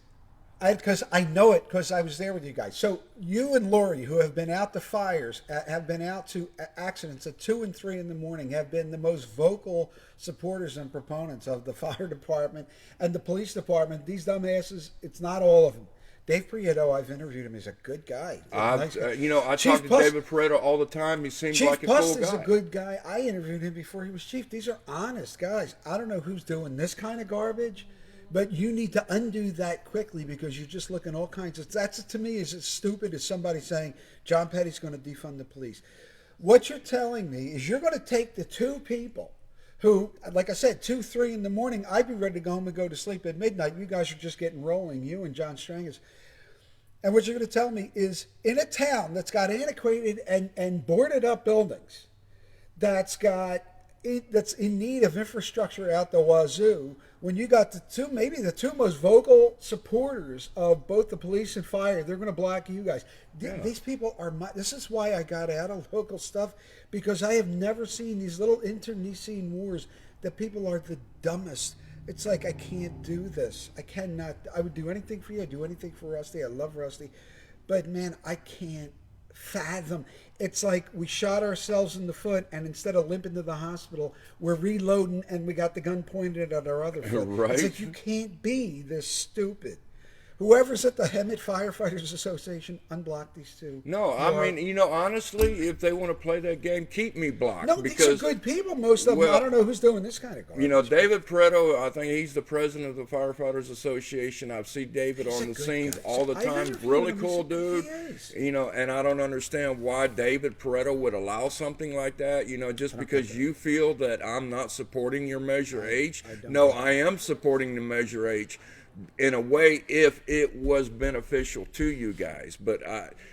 Speaker 3: because I know it because I was there with you guys. So you and Lori, who have been out to fires, have been out to accidents at 2 and 3 in the morning, have been the most vocal supporters and proponents of the fire department and the police department. These dumbasses, it's not all of them. Dave Prieto, I've interviewed him. He's a good guy. Nice guy.
Speaker 1: I
Speaker 3: Chief
Speaker 1: talk to
Speaker 3: Puss-
Speaker 1: David Pareto all the time. He seems
Speaker 3: Chief
Speaker 1: like a
Speaker 3: Puss
Speaker 1: cool
Speaker 3: is
Speaker 1: guy.
Speaker 3: a good guy. I interviewed him before he was chief. These are honest guys. I don't know who's doing this kind of garbage. But you need to undo that quickly because you're just looking all kinds of. That's to me is as stupid as somebody saying John Petty's going to defund the police. What you're telling me is you're going to take the two people who, like I said, 2, 3 in the morning. I'd be ready to go home and go to sleep at midnight. You guys are just getting rolling. You and John Strangers. And what you're going to tell me is in a town that's got antiquated and boarded up buildings, that's in need of infrastructure out the wazoo. When you got maybe the two most vocal supporters of both the police and fire, they're going to block you guys. These people are this is why I got out of local stuff, because I have never seen these little internecine wars that people are the dumbest. It's like, I can't do this. I cannot. I would do anything for you. I'd do anything for Rusty. I love Rusty. But man, I can't fathom. It's like we shot ourselves in the foot, and instead of limping to the hospital, we're reloading and we got the gun pointed at our other foot.
Speaker 1: Right.
Speaker 3: It's like, you can't be this stupid. Whoever's at the Hemet Firefighters Association, unblock these two.
Speaker 1: No, I mean, honestly, if they want to play that game, keep me blocked.
Speaker 3: No,
Speaker 1: because,
Speaker 3: these are good people, most of them. I don't know who's doing this kind of garbage.
Speaker 1: David Pareto, I think he's the president of the Firefighters Association. I've seen David
Speaker 3: He's
Speaker 1: on
Speaker 3: a
Speaker 1: the
Speaker 3: good
Speaker 1: scenes
Speaker 3: guy.
Speaker 1: all the
Speaker 3: I've
Speaker 1: time.
Speaker 3: interviewed
Speaker 1: Really
Speaker 3: him.
Speaker 1: cool
Speaker 3: He
Speaker 1: dude.
Speaker 3: is.
Speaker 1: And I don't understand why David Pareto would allow something like that, just because you feel that I'm not supporting your Measure H. No, I am supporting the Measure H in a way if it was beneficial to you guys. But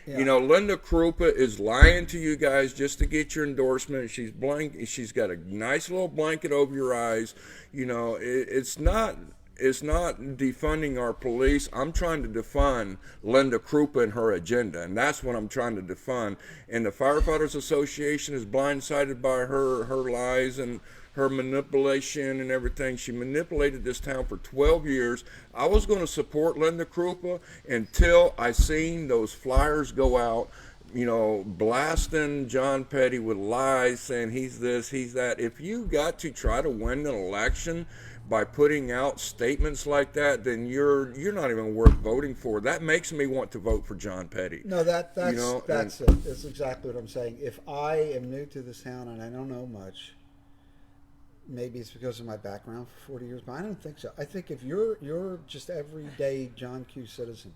Speaker 1: Linda Krupa is lying to you guys just to get your endorsement. She's got a nice little blanket over your eyes. It's not defunding our police. I'm trying to defund Linda Krupa and her agenda, and that's what I'm trying to defund. And the Firefighters Association is blindsided by her lies and her manipulation and everything. She manipulated this town for 12 years. I was going to support Linda Krupa until I seen those flyers go out, blasting John Petty with lies, saying he's this, he's that. If you got to try to win an election by putting out statements like that, then you're not even worth voting for. That makes me want to vote for John Petty.
Speaker 3: No, that's it. That's exactly what I'm saying. If I am new to this town and I don't know much, maybe it's because of my background for 40 years, but I don't think so. I think if you're just everyday John Q citizen,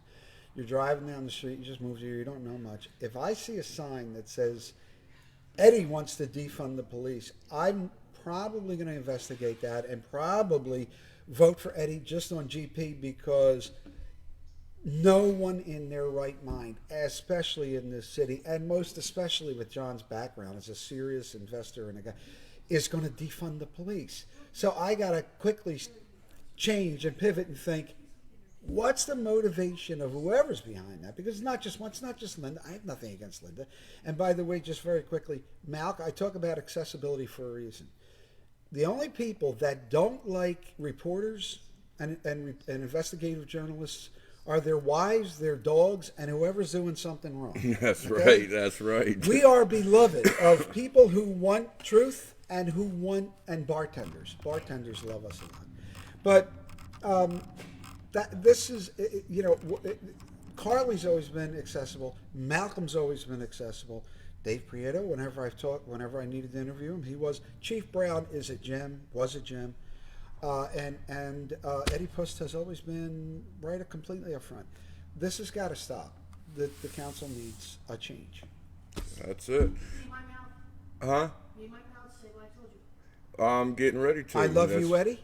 Speaker 3: you're driving down the street, you just moved here, you don't know much. If I see a sign that says Eddie wants to defund the police, I'm probably going to investigate that and probably vote for Eddie just on GP, because No one in their right mind, especially in this city, and most especially with John's background as a serious investor and a guy, is going to defund the police. So I got to quickly change and pivot and think, what's the motivation of whoever's behind that? Because it's not just one, it's not just Linda. I have nothing against Linda. And by the way, just very quickly, Malcolm, I talk about accessibility for a reason. The only people that don't like reporters and investigative journalists are their wives, their dogs, and whoever's doing something wrong.
Speaker 1: That's
Speaker 3: Okay?
Speaker 1: right. That's right.
Speaker 3: We are beloved of people who want truth and who want, and bartenders. Bartenders love us a lot. But this is, Carly's always been accessible. Malcolm's always been accessible. Dave Prieto, whenever I needed to interview him, he was. Chief Brown is a gem, was a gem. And Eddie Pust has always been completely up front. This has got to stop. The council needs a change.
Speaker 1: That's it.
Speaker 5: See my mouth?
Speaker 1: Huh?
Speaker 5: Need my mouth? Say what I told you.
Speaker 1: I'm getting ready to.
Speaker 3: I love
Speaker 1: That's-
Speaker 3: you, Eddie.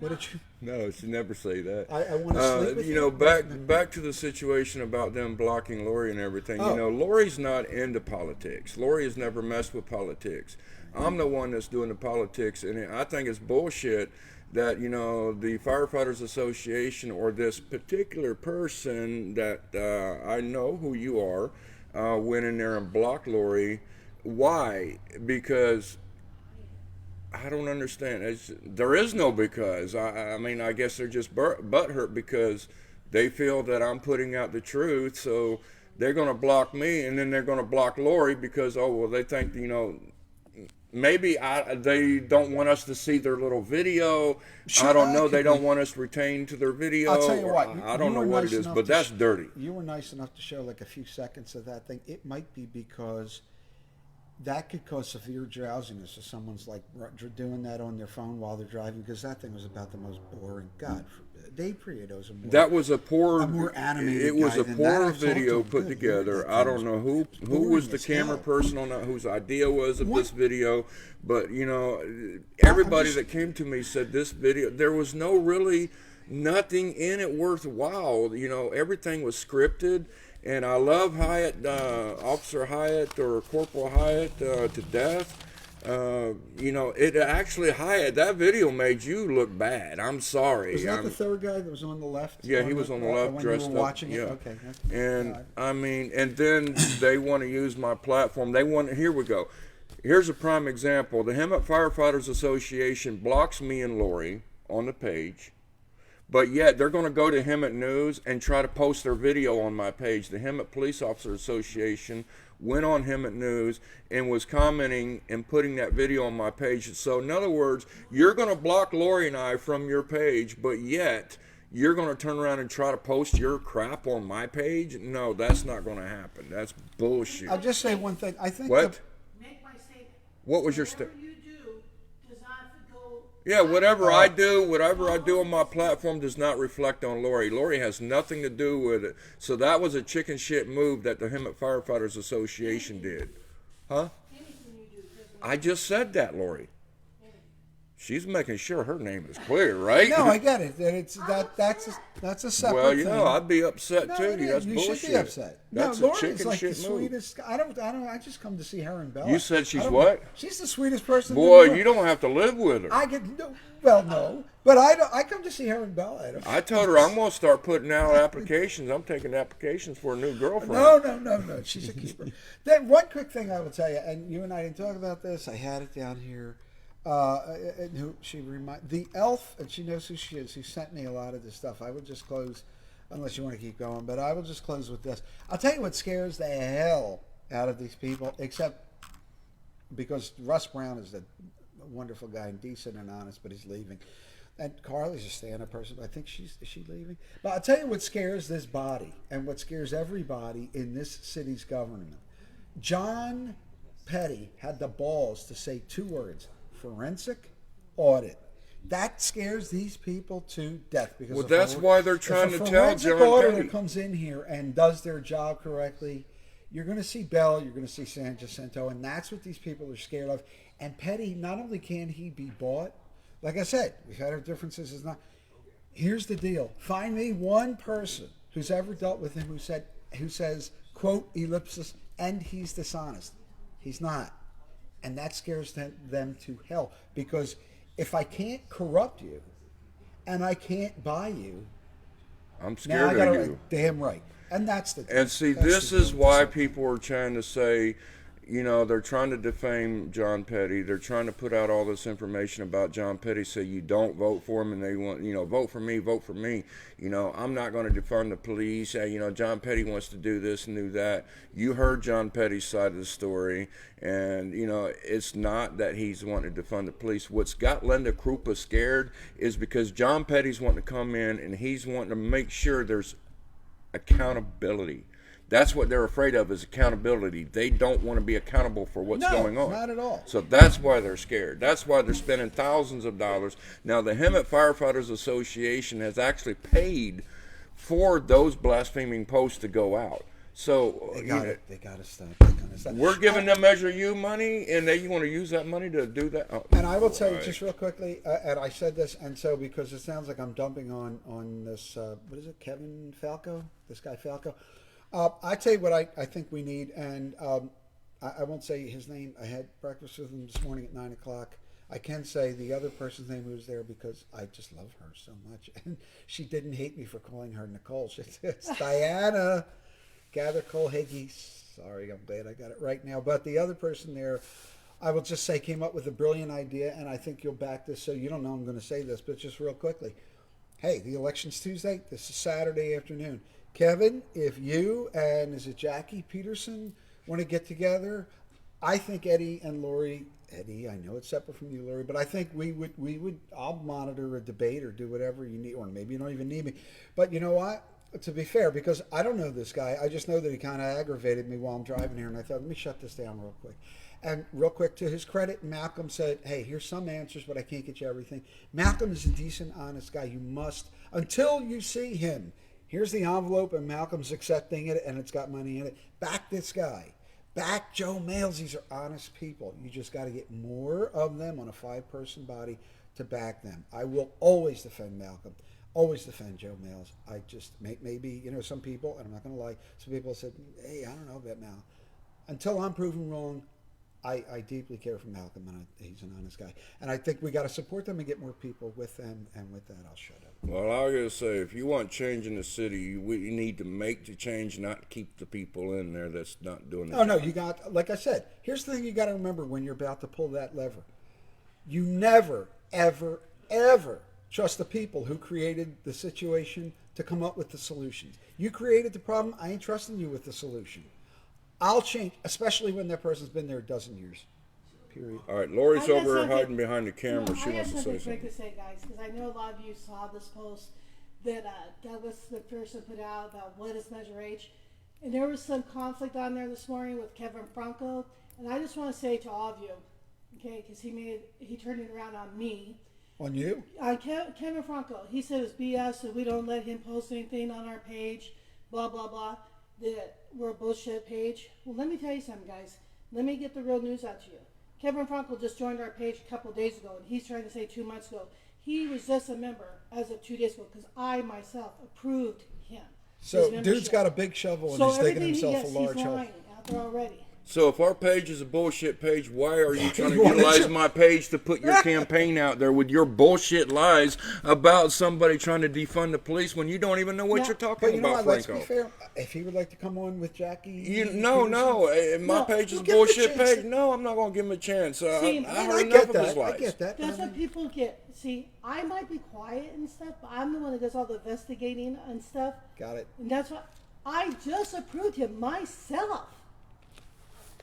Speaker 3: What did you?
Speaker 1: No, she never say that.
Speaker 3: I want to sleep with you.
Speaker 1: You know, back to the situation about them blocking Lori and everything.
Speaker 3: Oh.
Speaker 1: You know, Lori's not into politics. Lori has never messed with politics. I'm the one that's doing the politics, and I think it's bullshit that, you know, the Firefighters Association or this particular person that I know who you are went in there and blocked Lori. Why? Because I don't understand. There is no because. I mean, I guess they're just butthurt because they feel that I'm putting out the truth, so they're going to block me, and then they're going to block Lori because, oh, well, they think, you know, maybe they don't want us to see their little video.
Speaker 3: Sure,
Speaker 1: I don't know.
Speaker 3: that
Speaker 1: They
Speaker 3: could
Speaker 1: don't
Speaker 3: be.
Speaker 1: want us to retain to their video.
Speaker 3: I'll tell you what.
Speaker 1: I don't know what it is, but that's dirty.
Speaker 3: You were nice enough to show like a few seconds of that thing. It might be because that could cause severe drowsiness if someone's like doing that on their phone while they're driving, because that thing was about the most boring. God forbid. Dave Prieto's a more,
Speaker 1: That was a poor.
Speaker 3: A more animated
Speaker 1: It was
Speaker 3: guy
Speaker 1: a
Speaker 3: than
Speaker 1: poor
Speaker 3: that. I've talked to
Speaker 1: video
Speaker 3: him.
Speaker 1: put
Speaker 3: Good
Speaker 1: together.
Speaker 3: Lord, that
Speaker 1: I
Speaker 3: thing
Speaker 1: don't know who
Speaker 3: boring
Speaker 1: was the
Speaker 3: as
Speaker 1: camera
Speaker 3: hell.
Speaker 1: person on that, whose idea was of
Speaker 3: What?
Speaker 1: this video. But you know, everybody
Speaker 3: just-
Speaker 1: that came to me said this video. There was no really nothing in it worthwhile. You know, everything was scripted. And I love Hyatt, Officer Hyatt or Corporal Hyatt to death. You know, it actually, Hyatt, that video made you look bad. I'm sorry.
Speaker 3: Was that
Speaker 1: I'm-
Speaker 3: the third guy that was on the left?
Speaker 1: Yeah, he was on the left,
Speaker 3: when
Speaker 1: dressed
Speaker 3: you were
Speaker 1: up.
Speaker 3: watching it?
Speaker 1: Yeah.
Speaker 3: Okay.
Speaker 1: And
Speaker 3: God.
Speaker 1: I mean, and then they want to use my platform. They want. Here we go. Here's a prime example. The Hemet Firefighters Association blocks me and Lori on the page, but yet they're going to go to Hemet News and try to post their video on my page. The Hemet Police Officer Association went on Hemet News and was commenting and putting that video on my page. So in other words, you're going to block Lori and I from your page, but yet you're going to turn around and try to post your crap on my page? No, that's not going to happen. That's bullshit.
Speaker 3: I'll just say one thing. I think
Speaker 1: What?
Speaker 5: Make my statement.
Speaker 1: What was your
Speaker 5: Whatever
Speaker 1: statement?
Speaker 5: you do does not go.
Speaker 1: Yeah, whatever I do on my platform does not reflect on Lori. Lori has nothing to do with it. So that was a chicken shit move that the Hemet Firefighters Association did. Huh?
Speaker 5: Anything you do doesn't.
Speaker 1: I just said that, Lori. She's making sure her name is clear, right?
Speaker 3: No, I get it. That it's that's a separate
Speaker 1: Well, you
Speaker 3: thing.
Speaker 1: know, I'd be upset
Speaker 3: No,
Speaker 1: too.
Speaker 3: it is.
Speaker 1: That's
Speaker 3: You
Speaker 1: bullshit.
Speaker 3: should be upset.
Speaker 1: That's
Speaker 3: no,
Speaker 1: a
Speaker 3: Lori's
Speaker 1: chicken
Speaker 3: like
Speaker 1: shit
Speaker 3: the
Speaker 1: move.
Speaker 3: sweetest. I don't. I just come to see her and Bella.
Speaker 1: You said she's
Speaker 3: I don't-
Speaker 1: what?
Speaker 3: She's the sweetest person. in the
Speaker 1: Boy,
Speaker 3: world.
Speaker 1: you don't have to live with her.
Speaker 3: I get no. Well, no, but I don't. I come to see her and Bella.
Speaker 1: I told her I'm gonna start putting out applications. I'm taking applications for a new girlfriend.
Speaker 3: No. She's a keeper. Then one quick thing I will tell you, and you and I didn't talk about this. I had it down here. And who she the elf, and she knows who she is. Who sent me a lot of this stuff. I will just close, unless you want to keep going. But I will just close with this. I'll tell you what scares the hell out of these people, except because Russ Brown is a wonderful guy and decent and honest, but he's leaving. And Carly's a stand-up person. But I think is she leaving? But I'll tell you what scares this body and what scares everybody in this city's government. John Petty had the balls to say two words: forensic audit. That scares these people to death because
Speaker 1: Well, that's why they're trying to tell John
Speaker 3: auditor
Speaker 1: Petty.
Speaker 3: comes in here and does their job correctly, you're going to see Bell, you're going to see San Jacinto, and that's what these people are scared of. And Petty, not only can he be bought, like I said, we've had our differences. Is not. Here's the deal: find me one person who's ever dealt with him who says, quote, ellipsis, and he's dishonest. He's not. And that scares them to hell, because if I can't corrupt you and I can't buy you,
Speaker 1: I'm
Speaker 3: now
Speaker 1: scared
Speaker 3: I gotta
Speaker 1: of you.
Speaker 3: damn right. And that's the
Speaker 1: And see,
Speaker 3: that's
Speaker 1: this
Speaker 3: the
Speaker 1: is
Speaker 3: deal.
Speaker 1: why people are trying to say, you know, they're trying to defame John Petty. They're trying to put out all this information about John Petty, so you don't vote for him, and they want, you know, vote for me, vote for me. You know, I'm not going to defund the police. You know, John Petty wants to do this and do that. You heard John Petty's side of the story, and, you know, it's not that he's wanting to defund the police. What's got Linda Krupa scared is because John Petty's wanting to come in, and he's wanting to make sure there's accountability. That's what they're afraid of, is accountability. They don't want to be accountable for what's
Speaker 3: No,
Speaker 1: going on.
Speaker 3: not at all.
Speaker 1: So that's why they're scared. That's why they're spending thousands of dollars. Now, the Hemet Firefighters Association has actually paid for those blaspheming posts to go out. So
Speaker 3: They
Speaker 1: you
Speaker 3: got
Speaker 1: know,
Speaker 3: it. They got to stop. They gotta stop.
Speaker 1: we're giving them Measure U money, and they want to use that money to do that. Oh,
Speaker 3: And I will tell you
Speaker 1: right.
Speaker 3: just real quickly, and I said this, and so because it sounds like I'm dumping on this, what is it, Kevin Falco? This guy Falco. I tell you what I think we need, and I won't say his name. I had breakfast with him this morning at 9 o'clock. I can say the other person's name who was there because I just love her so much. And she didn't hate me for calling her Nicole. She said, it's Diana Gather Cole Higgy. Sorry, I'm glad I got it right now. But the other person there, I will just say, came up with a brilliant idea, and I think you'll back this. So you don't know I'm going to say this, but just real quickly. Hey, the election's Tuesday. This is Saturday afternoon. Kevin, if you and is it Jackie Peterson want to get together, I think Eddie and Lori, I know it's separate from you, Lori, but I think we would, I'll monitor a debate or do whatever you need, or maybe you don't even need me. But you know what? To be fair, because I don't know this guy, I just know that he kind of aggravated me while I'm driving here, and I thought, let me shut this down real quick. And real quick, to his credit, Malcolm said, hey, here's some answers, but I can't get you everything. Malcolm is a decent, honest guy. You must, until you see him, here's the envelope, and Malcolm's accepting it, and it's got money in it. Back this guy. Back Joe Males. These are honest people. You just got to get more of them on a 5-person body to back them. I will always defend Malcolm. Always defend Joe Males. I just, maybe, you know, some people, and I'm not going to lie, some people said, hey, I don't know about Mal. Until I'm proven wrong, I deeply care for Malcolm, and he's an honest guy. And I think we got to support them and get more people with them, and with that, I'll shut up.
Speaker 1: Well, I gotta say, if you want change in the city, we need to make the change, not keep the people in there that's not doing it.
Speaker 3: Oh, no, you got, like I said, here's the thing you got to remember when you're about to pull that lever. You never, ever, ever trust the people who created the situation to come up with the solutions. You created the problem, I ain't trusting you with the solution. I'll change, especially when that person's been there a dozen years. Period.
Speaker 1: All right, Lori's
Speaker 5: I got
Speaker 1: over here
Speaker 5: something-
Speaker 1: hiding behind the camera.
Speaker 5: No,
Speaker 1: She
Speaker 5: I
Speaker 1: wants to
Speaker 5: got
Speaker 1: say
Speaker 5: something quick
Speaker 1: something.
Speaker 5: to say, guys, because I know a lot of you saw this post that Douglas McPherson put out about what is Measure H. And there was some conflict on there this morning with Kevin Franco. And I just want to say to all of you, okay, because he turned it around on me.
Speaker 3: On you?
Speaker 5: Kevin Franco, he said it's BS that we don't let him post anything on our page, blah, blah, blah, that we're a bullshit page. Well, let me tell you something, guys. Let me get the real news out to you. Kevin Franco just joined our page a couple of days ago, and he's trying to say 2 months ago. He was just a member as of 2 days ago because I myself approved him.
Speaker 3: So,
Speaker 5: his
Speaker 3: dude's
Speaker 5: membership.
Speaker 3: got a big shovel and
Speaker 5: So
Speaker 3: he's digging
Speaker 5: everything
Speaker 3: himself
Speaker 5: yes,
Speaker 3: a large
Speaker 5: he's
Speaker 3: hole.
Speaker 5: lying out there already.
Speaker 1: So if our page is a bullshit page, why are you trying to
Speaker 3: Why don't
Speaker 1: utilize
Speaker 3: you-
Speaker 1: my page to put your campaign out there with your bullshit lies about somebody trying to defund the police when you don't even know what
Speaker 5: Now-
Speaker 1: you're talking
Speaker 3: But you know
Speaker 1: about,
Speaker 3: what? Let's
Speaker 1: Franco?
Speaker 3: be fair. If he would like to come on with Jackie,
Speaker 1: No, my
Speaker 5: No,
Speaker 1: page is a
Speaker 3: give him a
Speaker 1: bullshit
Speaker 3: chance.
Speaker 1: page. No, I'm not going to give him a chance.
Speaker 5: See,
Speaker 1: I
Speaker 5: and
Speaker 1: heard
Speaker 3: I
Speaker 1: enough
Speaker 3: get
Speaker 1: of his
Speaker 3: that. I
Speaker 1: lies.
Speaker 3: get that.
Speaker 5: That's what people get. See, I might be quiet and stuff, but I'm the one that does all the investigating and stuff.
Speaker 3: Got it.
Speaker 5: And that's what I just approved him myself.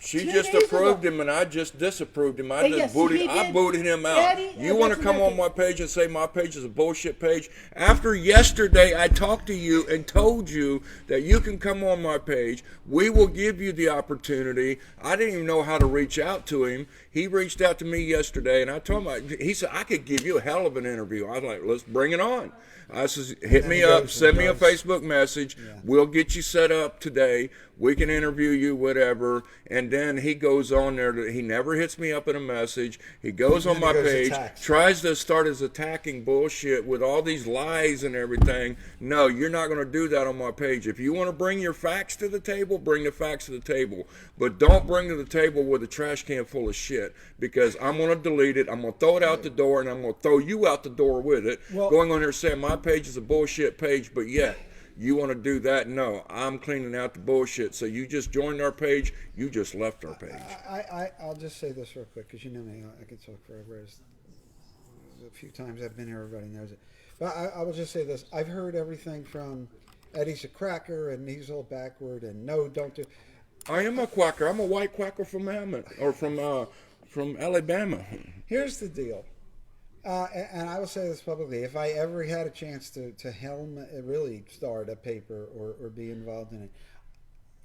Speaker 1: She
Speaker 5: 2
Speaker 1: just
Speaker 5: days
Speaker 1: approved
Speaker 5: ago.
Speaker 1: him, and I just disapproved him. I
Speaker 5: And
Speaker 1: just
Speaker 5: yes,
Speaker 1: booted.
Speaker 5: he
Speaker 1: I
Speaker 5: did.
Speaker 1: booted him out.
Speaker 5: Eddie,
Speaker 1: You want to
Speaker 5: that's
Speaker 1: come
Speaker 5: what I
Speaker 1: on my
Speaker 5: did.
Speaker 1: page and say my page is a bullshit page? After yesterday, I talked to you and told you that you can come on my page. We will give you the opportunity. I didn't even know how to reach out to him. He reached out to me yesterday, and I told him, he said, I could give you a hell of an interview. I was like, let's bring it on. I says, hit me up, send me a Facebook message. We'll get you set up today. We can interview you, whatever. And then he goes on there. He never hits me up in a message. He goes on my page, tries to start his attacking bullshit with all these lies and everything. No, you're not going to do that on my page. If you want to bring your facts to the table, bring the facts to the table. But don't bring to the table with a trash can full of shit, because I'm going to delete it. I'm going to throw it out the door, and I'm going to throw you out the door with it. Going on here saying my page is a bullshit page, but yet you want to do that? No, I'm cleaning out the bullshit. So you just joined our page. You just left our page.
Speaker 3: I'll just say this real quick, because you know me, I can talk forever. A few times I've been here, everybody knows it. But I will just say this. I've heard everything from Eddie's a cracker, and he's all backward, and no, don't do.
Speaker 1: I am a quacker. I'm a white quacker from from Alabama.
Speaker 3: Here's the deal. And I will say this publicly. If I ever had a chance to helm, really start a paper or be involved in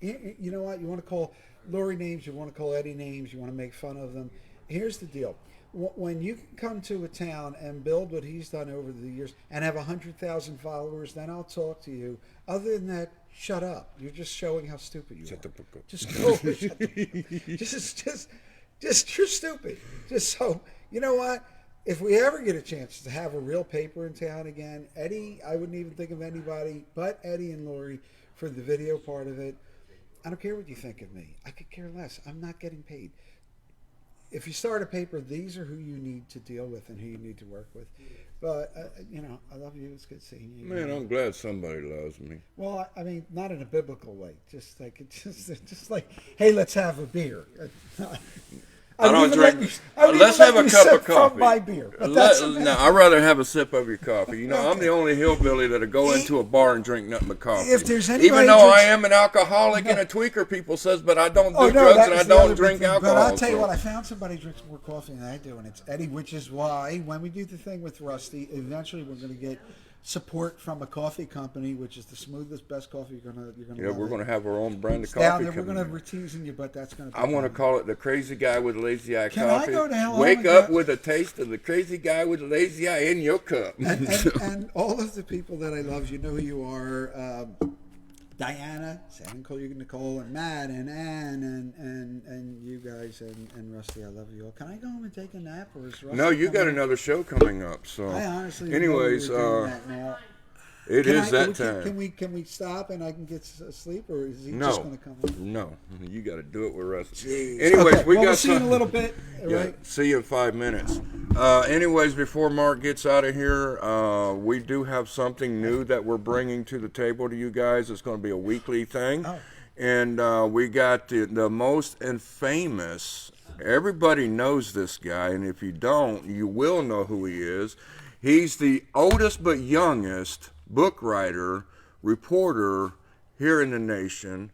Speaker 3: it, you know what? You want to call Lori names, you want to call Eddie names, you want to make fun of them. Here's the deal. When you come to a town and build what he's done over the years and have 100,000 followers, then I'll talk to you. Other than that, shut up. You're just showing how stupid you are. Just go. Just you're stupid. Just so, you know what? If we ever get a chance to have a real paper in town again, Eddie, I wouldn't even think of anybody but Eddie and Lori for the video part of it. I don't care what you think of me. I could care less. I'm not getting paid. If you start a paper, these are who you need to deal with and who you need to work with. But, you know, I love you. It's good seeing you.
Speaker 1: Man, I'm glad somebody loves me.
Speaker 3: Well, I mean, not in a biblical way. Just like, hey, let's have a beer.
Speaker 1: I don't drink. Let's have a cup of coffee.
Speaker 3: From my beer.
Speaker 1: No, I'd rather have a sip of your coffee. You know, I'm the only hillbilly that'll go into a bar and drink nothing but coffee.
Speaker 3: If there's anybody
Speaker 1: even though I am an alcoholic and a tweaker, people says, but I don't do drugs and I don't drink alcohol.
Speaker 3: But I'll tell you what, I found somebody who drinks more coffee than I do, and it's Eddie, which is why when we do the thing with Rusty, eventually we're going to get support from a coffee company, which is the smoothest, best coffee you're gonna.
Speaker 1: Yeah, we're gonna have our own brand of coffee.
Speaker 3: Down there, we're gonna teasing you, but that's gonna.
Speaker 1: I want to call it the crazy guy with lazy eye
Speaker 3: Can
Speaker 1: coffee.
Speaker 3: I go to hell?
Speaker 1: Wake up with a taste of the crazy guy with the lazy eye in your cup.
Speaker 3: And all of the people that I love, you know who you are. Diana, say I didn't call you Nicole, and Matt, and Ann, and you guys, and Rusty, I love you all. Can I go home and take a nap, or is Rusty?
Speaker 1: No, you got another show coming up. So,
Speaker 3: I honestly.
Speaker 1: anyways, it is that time.
Speaker 3: Can we stop and I can get sleep, or is he
Speaker 1: No.
Speaker 3: just going to come on?
Speaker 1: No, you got to do it with Rusty.
Speaker 3: Jeez.
Speaker 1: Anyways,
Speaker 3: Okay,
Speaker 1: we'll
Speaker 3: see you in a little bit.
Speaker 1: Yeah,
Speaker 3: Right?
Speaker 1: see you in 5 minutes. Anyways, before Mark gets out of here, we do have something new that we're bringing to the table to you guys. It's going to be a weekly thing.
Speaker 3: Oh.
Speaker 1: And we got the most and famous, everybody knows this guy, and if you don't, you will know who he is. He's the oldest but youngest book writer, reporter here in the nation.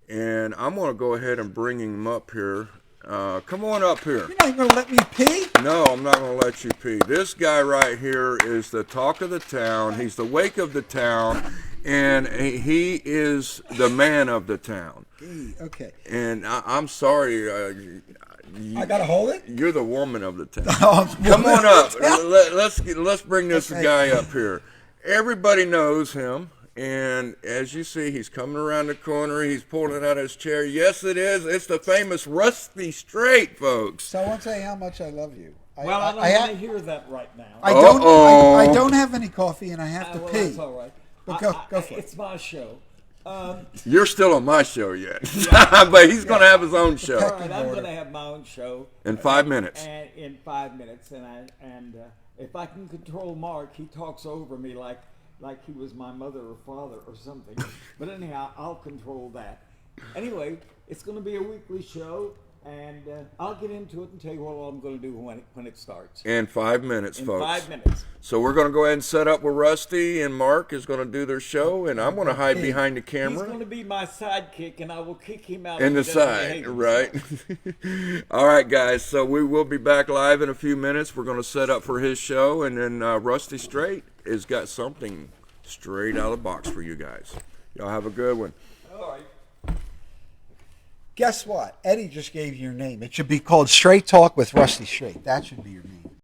Speaker 1: And I'm going to go ahead and bring him up here. Come on up here.
Speaker 3: You're not going to let me pee?
Speaker 1: No, I'm not going to let you pee. This guy right here is the talk of the town. He's the wake of the town, and he is the man of the town.
Speaker 3: Okay.
Speaker 1: And I'm sorry.
Speaker 3: I got to hold it?
Speaker 1: You're the woman of the town.
Speaker 3: Oh,
Speaker 1: Come on up. Let's bring this guy up here. Everybody knows him. And as you see, he's coming around the corner. He's pulling out his chair. Yes, it is. It's the famous Rusty Straight, folks.
Speaker 3: So I won't say how much I love you.
Speaker 6: Well, I don't want to hear that right now.
Speaker 3: I don't have any coffee, and I have to
Speaker 6: well,
Speaker 3: pee.
Speaker 6: that's all right.
Speaker 3: But go for it.
Speaker 6: It's my show.
Speaker 1: You're still on my show yet. But he's going to have his own
Speaker 6: All
Speaker 1: show
Speaker 6: right, I'm going to have my own show.
Speaker 1: in 5 minutes.
Speaker 6: And in 5 minutes, and if I can control Mark, he talks over me like he was my mother or father or something. But anyhow, I'll control that. Anyway, it's going to be a weekly show, and I'll get into it and tell you what I'm going to do when it starts.
Speaker 1: In 5 minutes,
Speaker 6: In
Speaker 1: folks.
Speaker 6: 5 minutes.
Speaker 1: So we're going to go ahead and set up with Rusty, and Mark is going to do their show, and I'm going to hide behind the
Speaker 6: He's
Speaker 1: camera.
Speaker 6: going to be my sidekick, and I will kick him out.
Speaker 1: In the
Speaker 6: if he doesn't
Speaker 1: side,
Speaker 6: behave
Speaker 1: right?
Speaker 6: himself.
Speaker 1: All right, guys. So we will be back live in a few minutes. We're going to set up for his show, and then Rusty Straight has got something straight out of the box for you guys. Y'all have a good one.
Speaker 6: All right.
Speaker 3: Guess what? Eddie just gave you your name. It should be called Straight Talk with Rusty Straight. That should be your name.